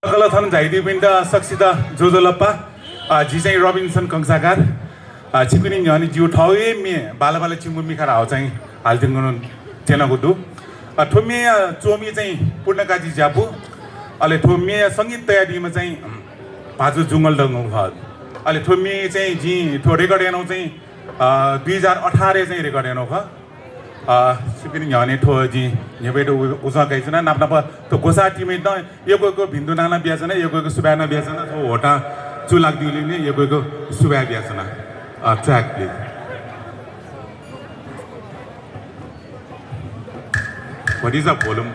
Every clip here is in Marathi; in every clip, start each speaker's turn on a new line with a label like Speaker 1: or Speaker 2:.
Speaker 1: कलाथन झाइदिपिन्ड सक्सिता जोजोलप्पा जी चाहिँ रबिन्सन कंसाकार छिकुनि झन् जिउ ठाउँ मे बाला बाला चिङ्गु मिखार हाउ चाहिँ हालतिङ्गु चेनाको दु ठोमे चोमी चाहिँ पूर्णकाजी ज्यापु अहिले ठोमे सङ्गीत तयारीमा चाहिँ भाजु जुङ्गल डङ्गु भ अहिले ठोमे चाहिँ जी ठो रेकर्ड एनौ चाहिँ 2018 चाहिँ रेकर्ड एनौ भ सिपिनि झने ठो जी नेबेडो उसा गाइछना नाप्नाप तो गोसा टिमै त एकोको भिन्दु नाना बियाछना एकोको सुबाना बियाछना तो होटा चुलाक दिउलिने एकोको सुबा बियाछना track please What is the volume?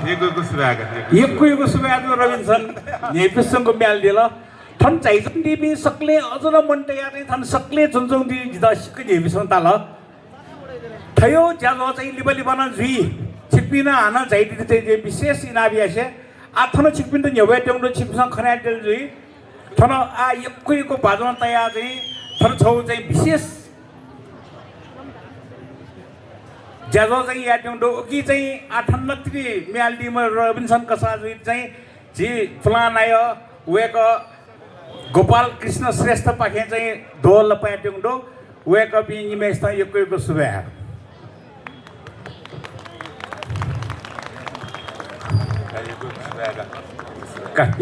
Speaker 1: 예고고 수배하가.
Speaker 2: 예쿠이고 수배하도 रविन्सन 예피성고 म्यालदिल थन चाइजन दिबी सकले अजर मनटे यारे थन सकले जुनजों दि जिदा सिक येपिसं ताल थयो ज्याजो चाहिँ लिबली बना जुई छिपिना हाना जाइदि चाहिँ विशेष इनाबी आसे आथन छिपिन त न्यवे टेंगो छिपिसं खना देल जुई थन आ येकुइको बाजन तया चाहिँ थन छौ चाहिँ विशेष ज्याजो चाहिँ या टेंगो कि चाहिँ आठन्नत्री म्यालदि म रविन्सन कसा जुई चाहिँ जी फलान आयो वेको गोपाल कृष्ण श्रेष्ठ पाखे चाहिँ ढोल पाट्युङडो वेक अप इमेज त यको सुबे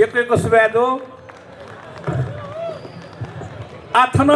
Speaker 2: यको सुबे दो आथन